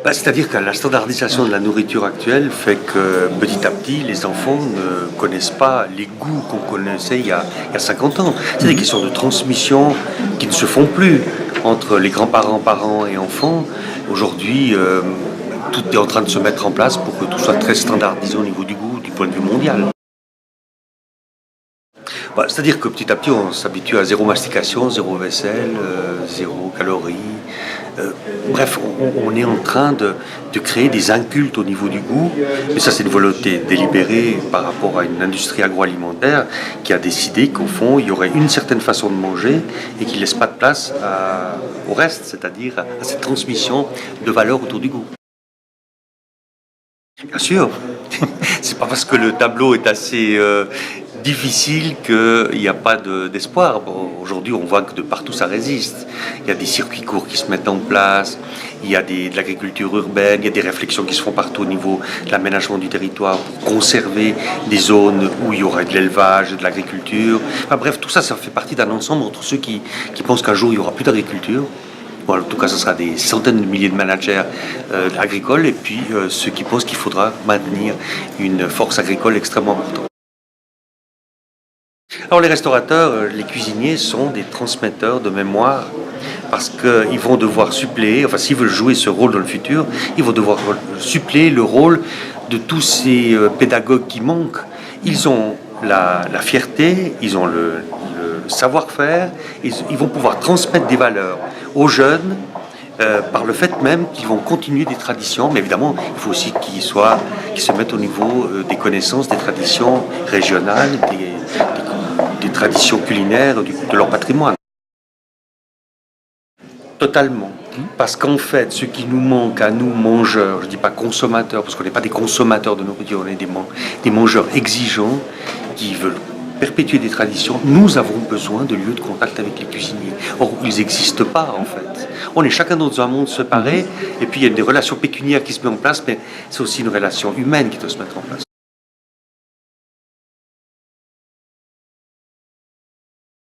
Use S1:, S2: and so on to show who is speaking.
S1: C'est-à-dire que la standardisation de la nourriture actuelle fait que petit à petit, les enfants ne connaissent pas les goûts qu'on connaissait il y a 50 ans. C'est des questions de transmission qui ne se font plus entre les grands-parents, parents et enfants. Aujourd'hui, tout est en train de se mettre en place pour que tout soit très standardisé au niveau du goût, du point de vue mondial. C'est-à-dire que petit à petit, on s'habitue à zéro mastication, zéro vaisselle, zéro calories. Bref, on est en train de créer des incultes au niveau du goût. Mais ça, c'est une volonté délibérée par rapport à une industrie agroalimentaire qui a décidé qu'au fond, il y aurait une certaine façon de manger et qui ne laisse pas de place au reste, c'est-à-dire à cette transmission de valeurs autour du goût. Bien sûr, c'est pas parce que le tableau est assez difficile qu'il n'y a pas d'espoir. Bon, aujourd'hui, on voit que de partout ça résiste. Il y a des circuits courts qui se mettent en place, il y a de l'agriculture urbaine, il y a des réflexions qui se font partout au niveau de l'aménagement du territoire pour conserver des zones où il y aurait de l'élevage, de l'agriculture. Enfin, bref, tout ça, ça fait partie d'un ensemble entre ceux qui pensent qu'un jour il n'y aura plus d'agriculture. Bon, en tout cas, ce sera des centaines de milliers de managers agricoles et puis ceux qui pensent qu'il faudra maintenir une force agricole extrêmement importante. Alors les restaurateurs, les cuisiniers sont des transmetteurs de mémoire parce qu'ils vont devoir suppléer, enfin s'ils veulent jouer ce rôle dans le futur, ils vont devoir suppléer le rôle de tous ces pédagogues qui manquent. Ils ont la fierté, ils ont le savoir-faire, ils vont pouvoir transmettre des valeurs aux jeunes par le fait même qu'ils vont continuer des traditions, mais évidemment il faut aussi qu'ils se mettent au niveau des connaissances, des traditions régionales, des traditions culinaires, de leur patrimoine. Totalement. Parce qu'en fait, ce qui nous manque à nous, mangeurs, je ne dis pas consommateurs, parce qu'on n'est pas des consommateurs de nourriture, on est des mangeurs exigeants qui veulent perpétuer des traditions. Nous avons besoin de lieux de contact avec les cuisiniers. Or, ils n'existent pas, en fait. On est chacun dans un monde séparé, et puis il y a des relations pécuniaires qui se mettent en place, mais c'est aussi une relation humaine qui doit se mettre en place.